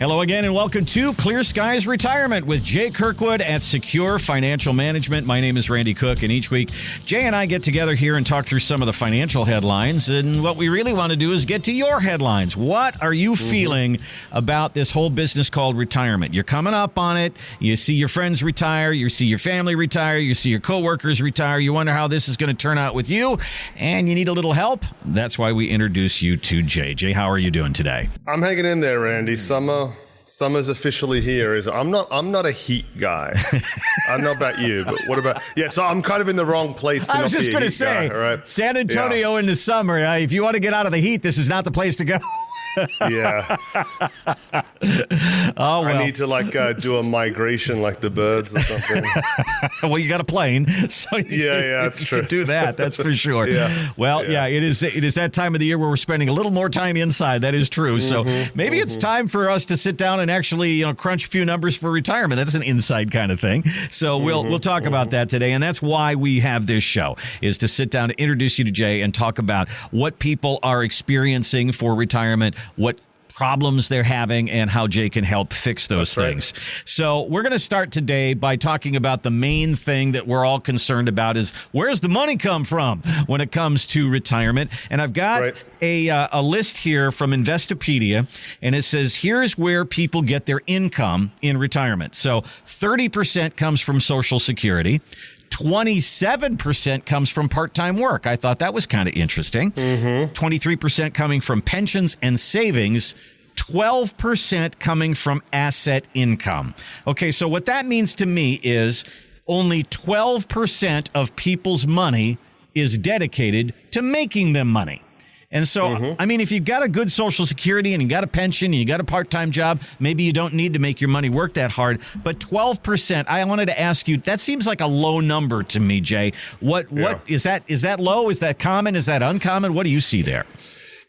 Hello again and welcome to Clear Skies Retirement with Jay Kirkwood at Secure Financial Management. My name is Randy Cook, and each week Jay and I get together here and talk through some of the financial headlines. And what we really want to do is get to your headlines. What are you feeling about this whole business called retirement? You're coming up on it. You see your friends retire. You see your family retire. You see your coworkers retire. You wonder how this is going to turn out with you, and you need a little help. That's why we introduce you to Jay. Jay, how are you doing today? I'm hanging in there, Randy. Summer's officially here. I'm not a heat guy. I don't know about you, but what about? Yeah, so I'm kind of in the wrong place. I was just going to say, guy, right? San Antonio in the summer. If you want to get out of the heat, this is not the place to go. Yeah. Oh, well. I need to do a migration like the birds or something. Well, you got a plane, so that's true. You can do that. That's for sure. It is that time of the year where we're spending a little more time inside. That is true. So maybe it's time for us to sit down and actually crunch a few numbers for retirement. That's an inside kind of thing. So we'll talk about that today, and that's why we have this show, is to sit down and introduce you to Jay and talk about what people are experiencing for retirement, what problems they're having, and how Jay can help fix those things. Right. So we're going to start today by talking about the main thing that we're all concerned about is where's the money come from when it comes to retirement. And I've got a list here from Investopedia, and it says here's where people get their income in retirement. So 30% comes from Social Security. 27% comes from part-time work. I thought that was kind of interesting. 23% coming from pensions and savings. 12% coming from asset income. Okay, so what that means to me is only 12% of people's money is dedicated to making them money. And so, I mean, if you've got a good Social Security and you got a pension and you got a part-time job, maybe you don't need to make your money work that hard. But 12%, I wanted to ask you, that seems like a low number to me, Jay. What is that? Is that low? Is that common? Is that uncommon? What do you see there?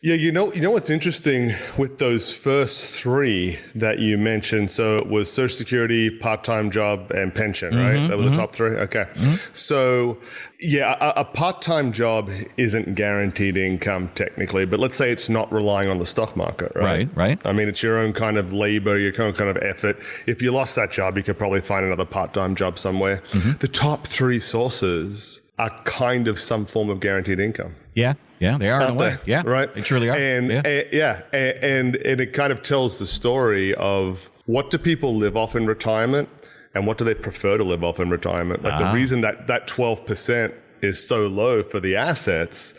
Yeah, you know what's interesting with those first three that you mentioned? So it was Social Security, part-time job, and pension, right? That were the top three? Okay. So, yeah, a part-time job isn't guaranteed income technically, but let's say it's not relying on the stock market, right? Right. I mean, it's your own kind of labor, your own kind of effort. If you lost that job, you could probably find another part-time job somewhere. The top three sources are kind of some form of guaranteed income. Yeah, they are in a way. Yeah, right. They truly are. And it kind of tells the story of what do people live off in retirement and what do they prefer to live off in retirement. Like the reason that 12% is so low for the assets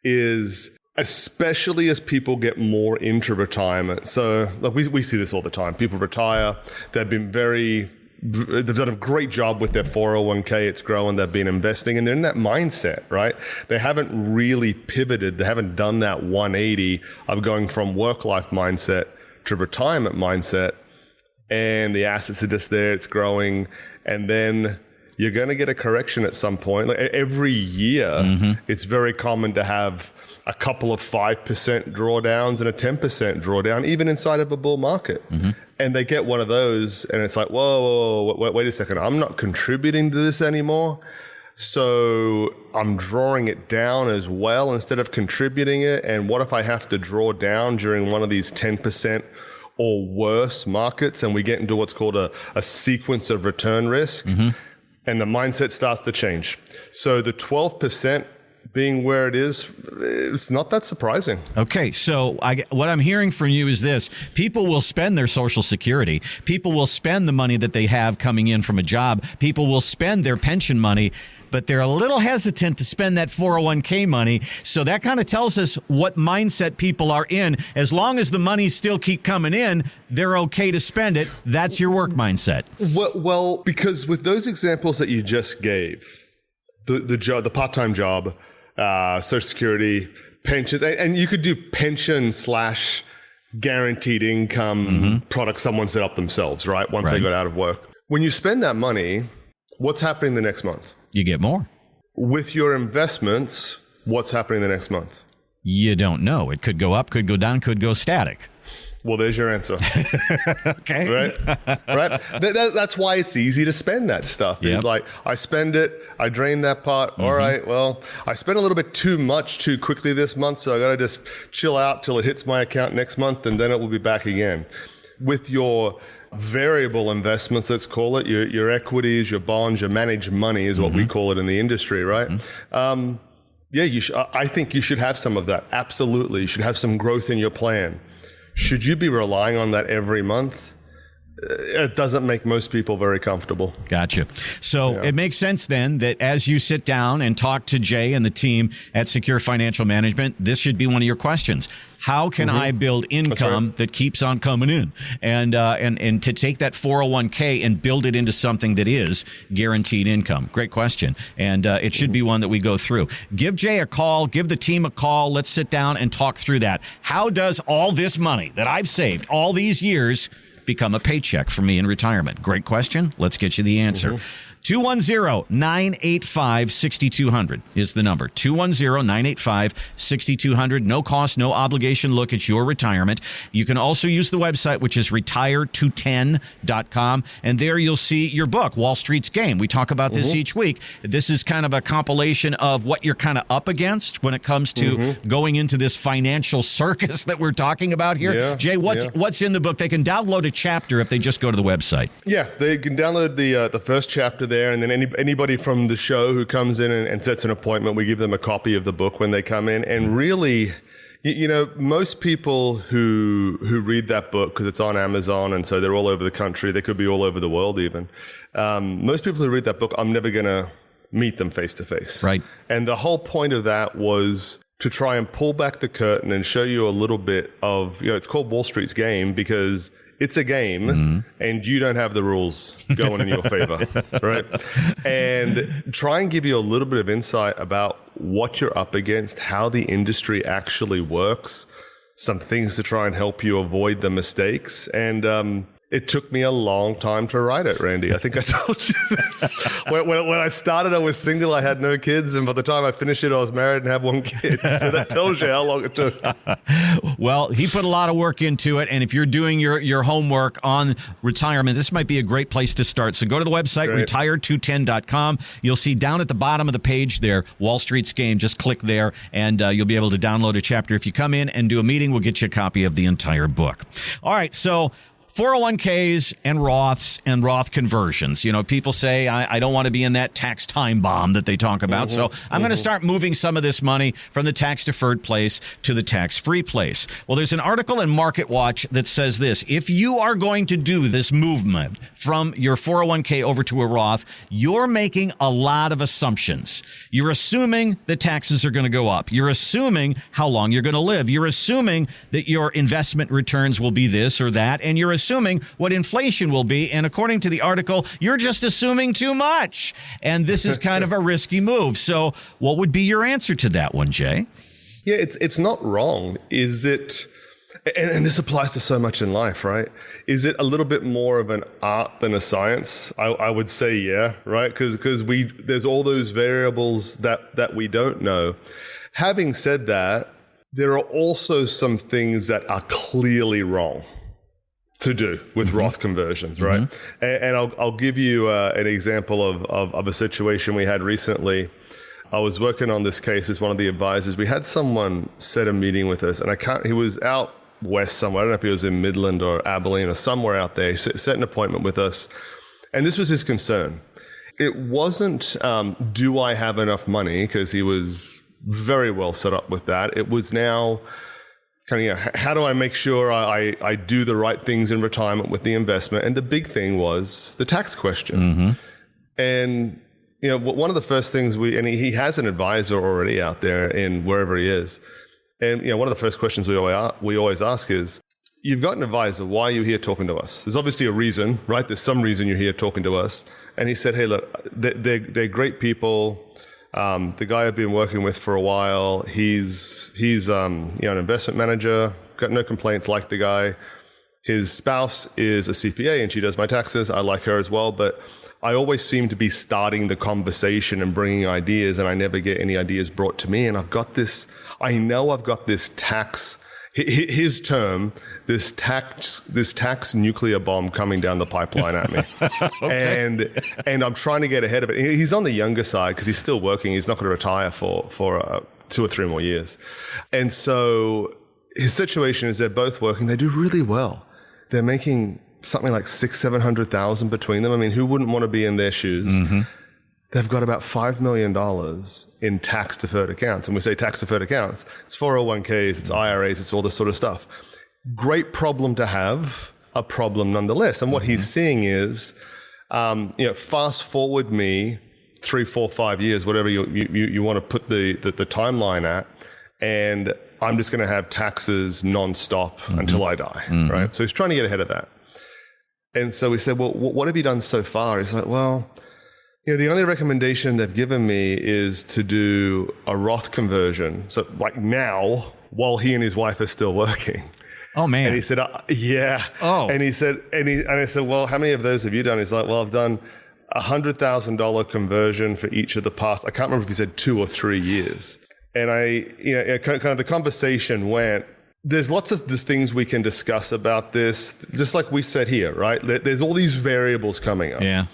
is especially as people get more into retirement. So like we see this all the time. People retire. They've done a great job with their 401k. It's growing. They've been investing, and they're in that mindset, right? They haven't really pivoted. They haven't done that 180 of going from work-life mindset to retirement mindset, and the assets are just there. It's growing, and then you're going to get a correction at some point. Like every year, it's very common to have a couple of 5% drawdowns and a 10% drawdown, even inside of a bull market. And they get one of those, and it's like, whoa, wait a second. I'm not contributing to this anymore. So I'm drawing it down as well instead of contributing it. And what if I have to draw down during one of these 10% or worse markets, and we get into what's called a sequence of return risk, and the mindset starts to change. So the 12% being where it is, it's not that surprising. Okay, so what I'm hearing from you is this. People will spend their Social Security. People will spend the money that they have coming in from a job. People will spend their pension money, but they're a little hesitant to spend that 401k money. So that kind of tells us what mindset people are in. As long as the money still keep coming in, they're okay to spend it. That's your work mindset. Well, because with those examples that you just gave, the part-time job, Social Security, pensions, and you could do pension / guaranteed income product someone set up themselves, right? Once they got out of work. When you spend that money, what's happening the next month? You get more. With your investments, what's happening the next month? You don't know. It could go up, could go down, could go static. Well, there's your answer. Okay. Right? That's why it's easy to spend that stuff. Yep. It's like, I spend it, I drain that part. All right, well, I spent a little bit too much too quickly this month, so I got to just chill out till it hits my account next month, and then it will be back again. with your variable investments, let's call it, your equities, your bonds, your managed money is what we call it in the industry, right? I think you should have some of that. Absolutely. You should have some growth in your plan. Should you be relying on that every month? It doesn't make most people very comfortable. Gotcha. So it makes sense then that as you sit down and talk to Jay and the team at Secure Financial Management, this should be one of your questions. How can I build income that keeps on coming in? And to take that 401k and build it into something that is guaranteed income. Great question. And it should be one that we go through. Give Jay a call. Give the team a call. Let's sit down and talk through that. How does all this money that I've saved all these years become a paycheck for me in retirement? Great question. Let's get you the answer. 210-985-6200 is the number. 210-985-6200. No cost, no obligation look at your retirement. You can also use the website, which is retire210.com. And there you'll see your book, Wall Street's Game. We talk about this each week. This is kind of a compilation of what you're kind of up against when it comes to going into this financial circus that we're talking about here. Yeah, Jay, what's in the book? They can download a chapter if they just go to the website. Yeah, they can download the first chapter there, and then anybody from the show who comes in and sets an appointment, we give them a copy of the book when they come in. And really, you know, most people who read that book, because it's on Amazon, and so they're all over the country, they could be all over the world even. Most people who read that book, I'm never going to meet them face to face. Right. And the whole point of that was to try and pull back the curtain and show you a little bit of, you know, it's called Wall Street's Game because it's a game and you don't have the rules going in your favor, right? And try and give you a little bit of insight about what you're up against, how the industry actually works, some things to try and help you avoid the mistakes. And it took me a long time to write it, Randy. I think I told you this. When I started, I was single. I had no kids. And by the time I finished it, I was married and had one kid. So that tells you how long it took. Well, he put a lot of work into it. And if you're doing your homework on retirement, this might be a great place to start. So go to the website, retire210.com. You'll see down at the bottom of the page there, Wall Street's Game. Just click there and you'll be able to download a chapter. If you come in and do a meeting, we'll get you a copy of the entire book. All right. So 401ks and Roths and Roth conversions. You know, people say, I don't want to be in that tax time bomb that they talk about. So I'm going to start moving some of this money from the tax deferred place to the tax free place. Well, there's an article in Market Watch that says this. If you are going to do this movement from your 401k over to a Roth, you're making a lot of assumptions. You're assuming the taxes are going to go up. You're assuming how long you're going to live. You're assuming that your investment returns will be this or that. And you're assuming what inflation will be. And according to the article, you're just assuming too much. And this is kind of a risky move. So what would be your answer to that one, Jay? Yeah, it's not wrong. Is it, and this applies to so much in life, right? Is it a little bit more of an art than a science? I would say, yeah, right? Because there's all those variables that we don't know. Having said that, there are also some things that are clearly wrong to do with Roth conversions, right? And I'll give you an example of a situation we had recently. I was working on this case with one of the advisors. We had someone set a meeting with us, and he was out west somewhere. I don't know if he was in Midland or Abilene or somewhere out there. He set an appointment with us, and this was his concern. It wasn't, do I have enough money? Because he was very well set up with that. It was now kind of, how do I make sure I do the right things in retirement with the investment? And the big thing was the tax question. And, you know, one of the first things and he has an advisor already out there in wherever he is. And, you know, one of the first questions we always ask is, you've got an advisor, why are you here talking to us? There's obviously a reason, right? There's some reason you're here talking to us. And he said, hey, look, they're great people. The guy I've been working with for a while, he's an investment manager, got no complaints, like the guy. His spouse is a CPA and she does my taxes. I like her as well, but I always seem to be starting the conversation and bringing ideas, and I never get any ideas brought to me. And I've got this tax, his term, this tax nuclear bomb coming down the pipeline at me. Okay. And I'm trying to get ahead of it. He's on the younger side because he's still working. He's not going to retire for 2 or 3 more years. And so his situation is they're both working. They do really well. they're making something like $600,000-700,000 between them. I mean, who wouldn't want to be in their shoes? Mm-hmm. They've got about $5 million in tax-deferred accounts. And we say tax-deferred accounts, it's 401ks, it's IRAs, it's all this sort of stuff. Great problem to have, a problem nonetheless. And what he's seeing is, fast forward me 3, 4, 5 years, whatever you want to put the timeline at, and I'm just going to have taxes nonstop until I die, right? So he's trying to get ahead of that. And so we said, well, what have you done so far? He's like, well, the only recommendation they've given me is to do a Roth conversion. So like now, while he and his wife are still working. Oh, man. And he said, yeah. Oh. And he said, and I said, well, how many of those have you done? He's like, well, I've done $100,000 conversion for each of the past, I can't remember if he said 2 or 3 years. And kind of the conversation went, there's lots of things we can discuss about this, just like we said here, right? There's all these variables coming up. Yeah.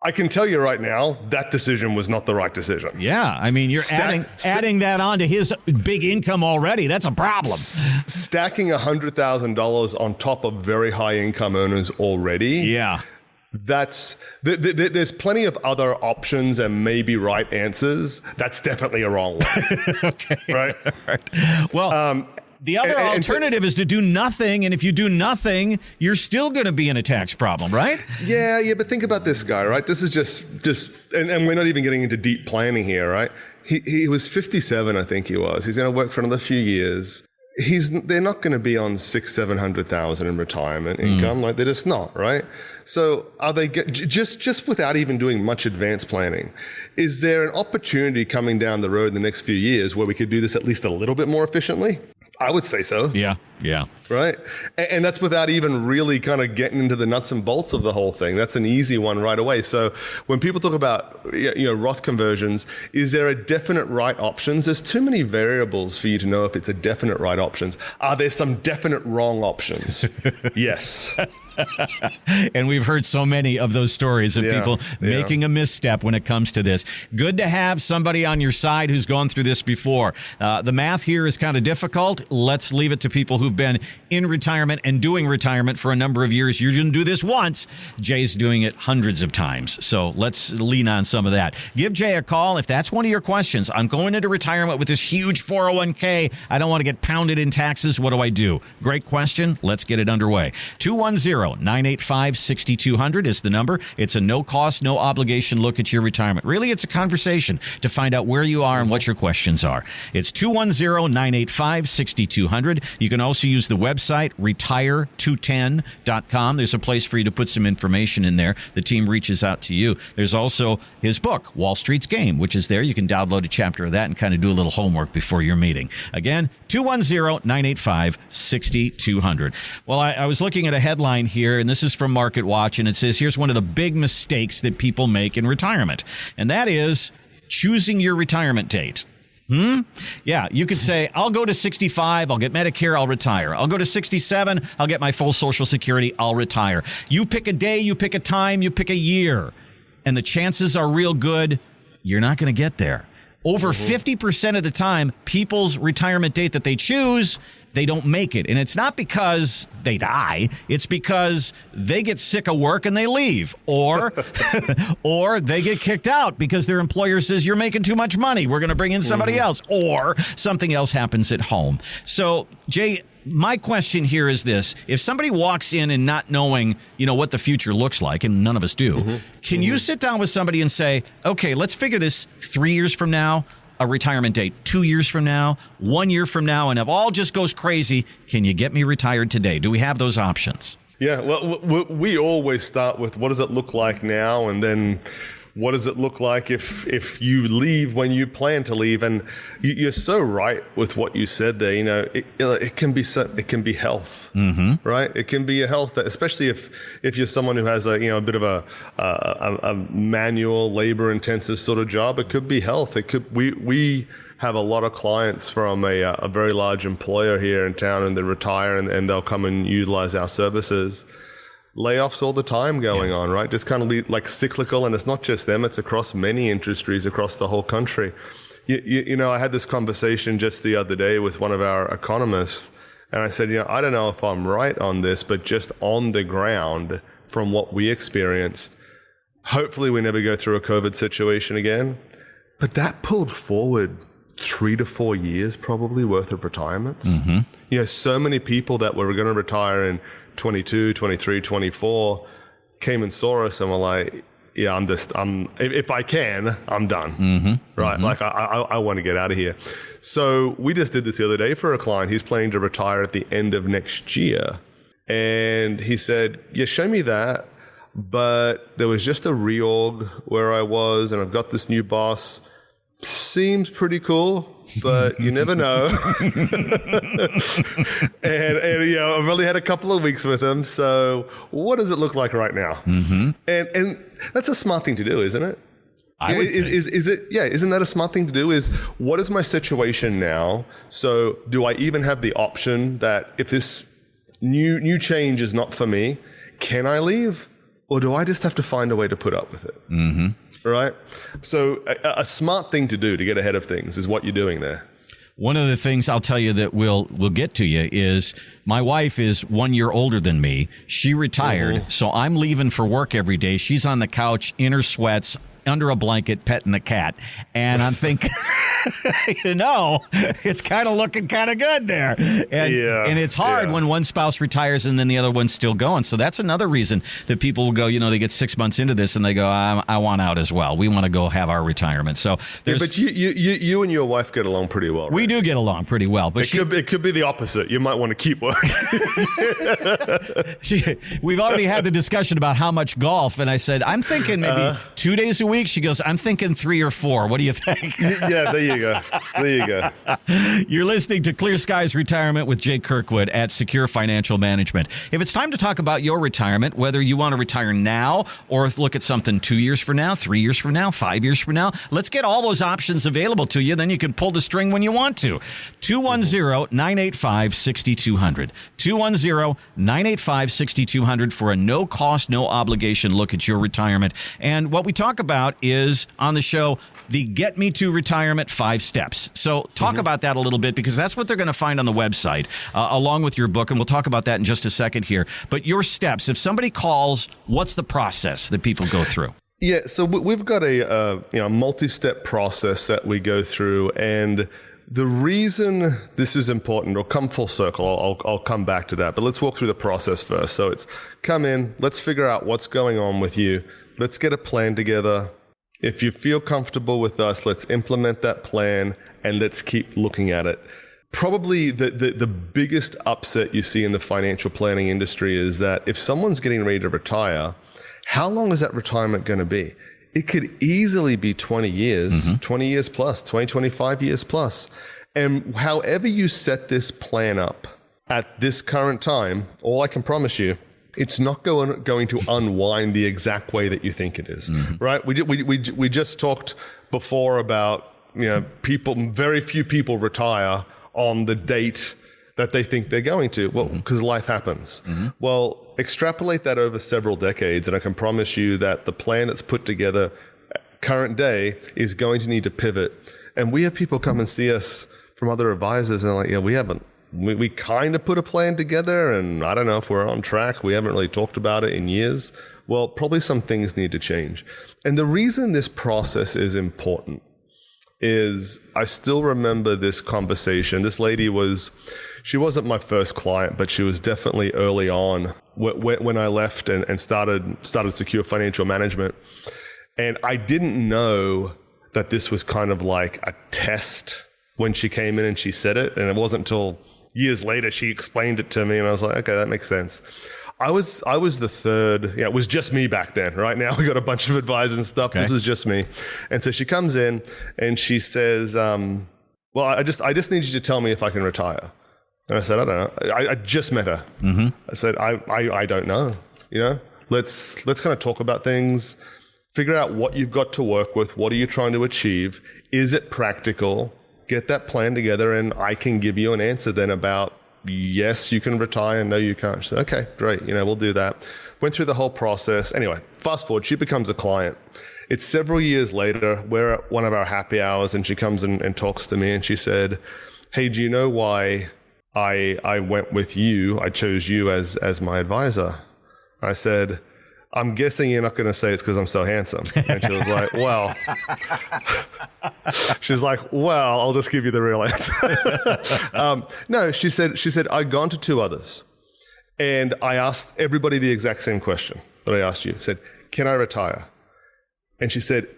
I can tell you right now, that decision was not the right decision. Yeah, I mean, you're adding that on to his big income already. That's a problem. Stacking $100,000 on top of very high income earners already. Yeah. There's plenty of other options and maybe right answers. That's definitely a wrong one. Okay. Right? Well, the other alternative is to do nothing, and if you do nothing, you're still going to be in a tax problem, right? Yeah, but think about this guy, right? This is just and we're not even getting into deep planning here, right? He was 57, I think he was. He's going to work for another few years. They're not going to be on $600,000-700,000 in retirement income, like they're just not, right? So are they just without even doing much advanced planning? Is there an opportunity coming down the road in the next few years where we could do this at least a little bit more efficiently? I would say so. Yeah. Right? And that's without even really kind of getting into the nuts and bolts of the whole thing. That's an easy one right away. So when people talk about Roth conversions, is there a definite right options? There's too many variables for you to know if it's a definite right options. Are there some definite wrong options? Yes. And we've heard so many of those stories of people making a misstep when it comes to this. Good to have somebody on your side who's gone through this before. The math here is kind of difficult. Let's leave it to people who've been in retirement and doing retirement for a number of years. You didn't do this once. Jay's doing it hundreds of times. So let's lean on some of that. Give Jay a call if that's one of your questions. I'm going into retirement with this huge 401k. I don't want to get pounded in taxes. What do I do? Great question. Let's get it underway. 210-985-6200 is the number. It's a no-cost, no-obligation look at your retirement. Really, it's a conversation to find out where you are and what your questions are. It's 210-985-6200. You can also use the website, retire210.com. There's a place for you to put some information in there. The team reaches out to you. There's also his book, Wall Street's Game, which is there. You can download a chapter of that and kind of do a little homework before your meeting. Again, 210-985-6200. Well, I was looking at a headline here, and this is from Market Watch, and it says, here's one of the big mistakes that people make in retirement, and that is choosing your retirement date. Yeah, you could say, I'll go to 65, I'll get Medicare, I'll retire. I'll go to 67, I'll get my full Social Security, I'll retire. You pick a day, you pick a time, you pick a year, and the chances are real good you're not going to get there. Over 50% of the time, people's retirement date that they choose, they don't make it. And it's not because they die. It's because they get sick of work and they leave. Or or they get kicked out because their employer says, you're making too much money. We're going to bring in somebody else. Or something else happens at home. So, Jay, my question here is this. If somebody walks in and not knowing, what the future looks like, and none of us do, can you sit down with somebody and say, okay, let's figure this 3 years from now, a retirement date 2 years from now, 1 year from now, and if all just goes crazy, can you get me retired today? Do we have those options? Yeah, well, we always start with what does it look like now, and then what does it look like if you leave when you plan to leave? And you're so right with what you said there. It can be health, right? It can be a health, especially if you're someone who has a bit of a manual, labor intensive sort of job. It could be health. It could we have a lot of clients from a very large employer here in town, and they retire and they'll come and utilize our services. Layoffs all the time going on, right? Just kind of like cyclical, and it's not just them, it's across many industries across the whole country. I had this conversation just the other day with one of our economists, And I said, I don't know if I'm right on this, but just on the ground from what we experienced, hopefully we never go through a COVID situation again. But that pulled forward 3 to 4 years probably worth of retirements. So many people that were going to retire in 22, 23, 24 came and saw us and were like, yeah, if I can, I'm done. Right. Like I want to get out of here. So we just did this the other day for a client. He's planning to retire at the end of next year. And he said, yeah, show me that. But there was just a reorg where I was, and I've got this new boss. Seems pretty cool, but you never know. and I've only had a couple of weeks with him. So what does it look like right now? And that's a smart thing to do, isn't it? Is it? Yeah. Isn't that a smart thing to do? Is what is my situation now? So do I even have the option that if this new change is not for me, can I leave? Or do I just have to find a way to put up with it? Right? So a smart thing to do to get ahead of things is what you're doing there. One of the things I'll tell you that we'll get to you is my wife is 1 year older than me. She retired, so I'm leaving for work every day. She's on the couch in her sweats, under a blanket, petting the cat. And I'm thinking, it's kind of looking kind of good there. And it's hard when one spouse retires and then the other one's still going. So that's another reason that people will go, they get 6 months into this and they go, I want out as well. We want to go have our retirement. So but you and your wife get along pretty well, right? We do get along pretty well. But it could be the opposite. You might want to keep working. We've already had the discussion about how much golf. And I said, I'm thinking maybe 2 days a week. She goes, I'm thinking 3 or 4. What do you think? Yeah, there you go. You're listening to Clear Skies Retirement with Jake Kirkwood at Secure Financial Management. If it's time to talk about your retirement, whether you want to retire now or look at something 2 years from now, 3 years from now, 5 years from now, let's get all those options available to you. Then you can pull the string when you want to. 210-985-6200. 210-985-6200 for a no-cost, no-obligation look at your retirement. And what we talk about is, on the show, the Get Me to Retirement 5 Steps. So talk about that a little bit, because that's what they're going to find on the website, along with your book. And we'll talk about that in just a second here. But your steps, if somebody calls, what's the process that people go through? Yeah, so we've got a multi-step process that we go through. And the reason this is important, or come full circle, I'll come back to that. But let's walk through the process first. So it's come in, let's figure out what's going on with you. Let's get a plan together. If you feel comfortable with us, let's implement that plan and let's keep looking at it. Probably the biggest upset you see in the financial planning industry is that if someone's getting ready to retire, how long is that retirement going to be? It could easily be 20 years, 20 years plus, 20, 25 years plus. And however you set this plan up at this current time, all I can promise you, it's not going to unwind the exact way that you think it is, right? We just talked before about, very few people retire on the date that they think they're going to. Well, because life happens. Well, extrapolate that over several decades, and I can promise you that the plan that's put together current day is going to need to pivot. And we have people come and see us from other advisors and they're like, we kind of put a plan together and I don't know if we're on track. We haven't really talked about it in years. Well, probably some things need to change. And the reason this process is important is I still remember this conversation. This lady she wasn't my first client, but she was definitely early on when I left and started Secure Financial Management. And I didn't know that this was kind of like a test when she came in and she said it. And it wasn't until years later she explained it to me and I was like, okay, that makes sense. I was the third. It was just me back then. Right now we got a bunch of advisors and stuff. Okay. This was just me. And so she comes in and she says, well, I just need you to tell me if I can retire. And I said, I don't know. I just met her. I said, I don't know. Let's kind of talk about things, figure out what you've got to work with. What are you trying to achieve? Is it practical? Get that plan together and I can give you an answer then about, yes, you can retire, no, you can't. She said, okay, great. We'll do that. Went through the whole process. Anyway, fast forward, she becomes a client. It's several years later. We're at one of our happy hours and she comes and talks to me and she said, hey, do you know why I went with you. I chose you as my advisor. I said, I'm guessing you're not going to say it's because I'm so handsome. And she was like, well, I'll just give you the real answer. No, she said, I'd gone to 2 others. And I asked everybody the exact same question that I asked you. I said, can I retire? And she said,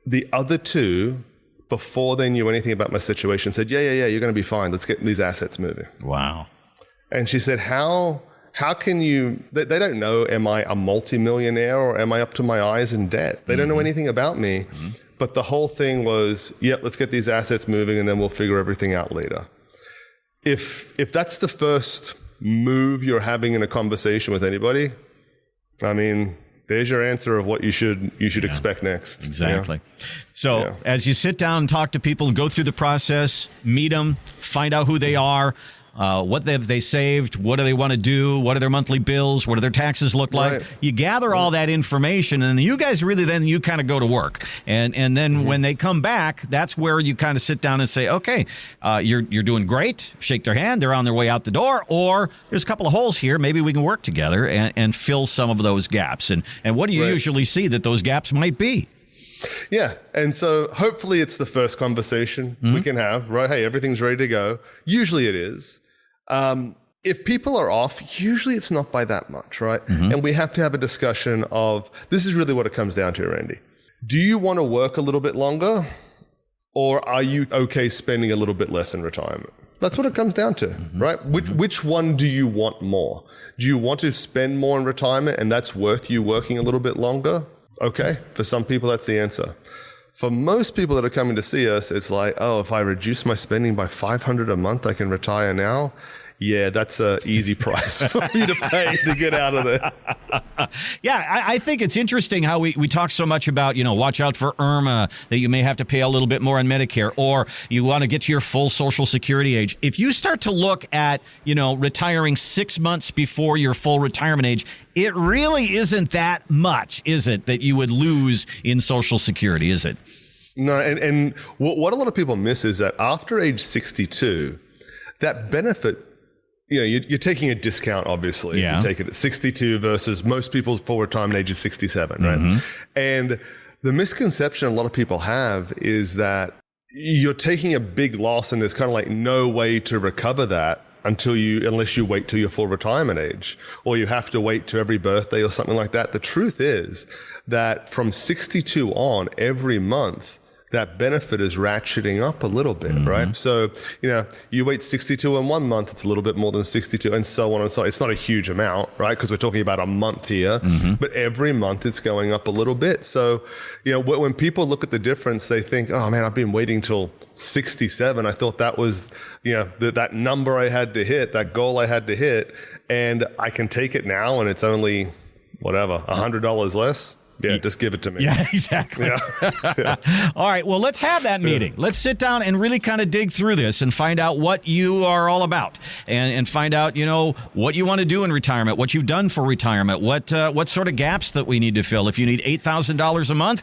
the other 2, before they knew anything about my situation, said, yeah, you're going to be fine. Let's get these assets moving. Wow. And she said, how can you, they don't know, am I a multimillionaire or am I up to my eyes in debt? They don't know anything about me. Mm-hmm. But the whole thing was, let's get these assets moving and then we'll figure everything out later. If that's the first move you're having in a conversation with anybody, I mean, there's your answer of what you should expect next. Exactly. Yeah. So as you sit down and talk to people, go through the process, meet them, find out who they are, what have they saved, what do they want to do, what are their monthly bills, what do their taxes look like. Right. You gather all that information, and you guys really you kind of go to work. And then when they come back, that's where you kind of sit down and say, okay, you're doing great. Shake their hand. They're on their way out the door. Or there's a couple of holes here. Maybe we can work together and fill some of those gaps. And what do you usually see that those gaps might be? Yeah. And so hopefully it's the first conversation we can have, right? Hey, everything's ready to go. Usually it is. If people are off, usually it's not by that much, right? Mm-hmm. And we have to have a discussion of, this is really what it comes down to, Randy. Do you want to work a little bit longer, or are you okay spending a little bit less in retirement? That's what it comes down to, right? Which one do you want more? Do you want to spend more in retirement and that's worth you working a little bit longer? Okay, for some people, that's the answer. For most people that are coming to see us, it's like, oh, if I reduce my spending by $500 a month, I can retire now. Yeah, that's an easy price for you to pay to get out of there. Yeah, I think it's interesting how we talk so much about, watch out for IRMA, that you may have to pay a little bit more on Medicare, or you want to get to your full Social Security age. If you start to look at, retiring 6 months before your full retirement age, it really isn't that much, is it, that you would lose in Social Security, is it? No, and what a lot of people miss is that after age 62, that benefit, you're taking a discount, obviously. Yeah. You take it at 62 versus most people's full retirement age is 67, right? Mm-hmm. And the misconception a lot of people have is that you're taking a big loss and there's kind of like no way to recover that unless you wait till your full retirement age, or you have to wait to every birthday or something like that. The truth is that from 62 on, every month, that benefit is ratcheting up a little bit, right? So, you wait 62 in 1 month, it's a little bit more than 62, and so on and so on. It's not a huge amount, right? Because we're talking about a month here, but every month it's going up a little bit. So, when people look at the difference, they think, oh man, I've been waiting till 67. I thought that was, that number I had to hit, that goal I had to hit, and I can take it now, and it's only, whatever, $100 less. Yeah, just give it to me. Yeah, exactly. Yeah. All right, well, let's have that meeting. Let's sit down and really kind of dig through this and find out what you are all about, and find out, what you want to do in retirement, what you've done for retirement, what sort of gaps that we need to fill. If you need $8,000 a month,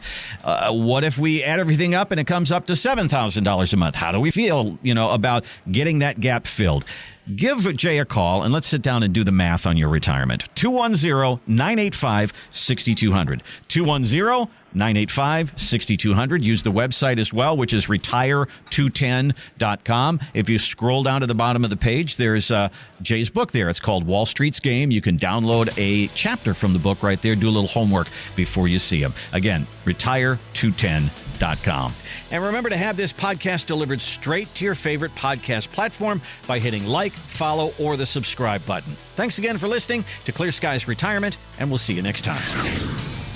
what if we add everything up and it comes up to $7,000 a month? How do we feel, about getting that gap filled? Give Jay a call, and let's sit down and do the math on your retirement. 210-985-6200. 210-985-6200. Use the website as well, which is retire210.com. If you scroll down to the bottom of the page, there's Jay's book there. It's called Wall Street's Game. You can download a chapter from the book right there. Do a little homework before you see him. Again, retire210.com. And remember to have this podcast delivered straight to your favorite podcast platform by hitting like, follow, or the subscribe button. Thanks again for listening to Clear Skies Retirement, and we'll see you next time.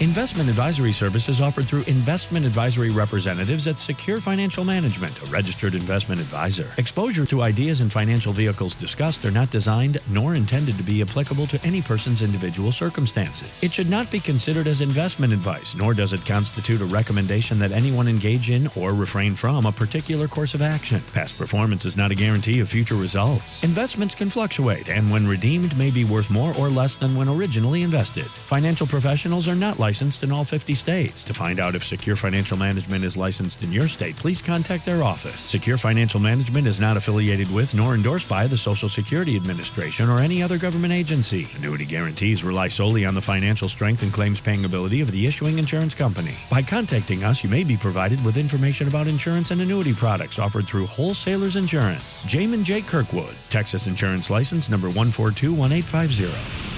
Investment advisory services offered through investment advisory representatives at Secure Financial Management, a registered investment advisor. Exposure to ideas and financial vehicles discussed are not designed nor intended to be applicable to any person's individual circumstances. It should not be considered as investment advice, nor does it constitute a recommendation that anyone engage in or refrain from a particular course of action. Past performance is not a guarantee of future results. Investments can fluctuate, and when redeemed may be worth more or less than when originally invested. Financial professionals are not licensed licensed in all 50 states. To find out if Secure Financial Management is licensed in your state, please contact their office. Secure Financial Management is not affiliated with nor endorsed by the Social Security Administration or any other government agency. Annuity guarantees rely solely on the financial strength and claims paying ability of the issuing insurance company. By contacting us, you may be provided with information about insurance and annuity products offered through Wholesalers Insurance. Jamin J. Kirkwood, Texas Insurance License number 1421850.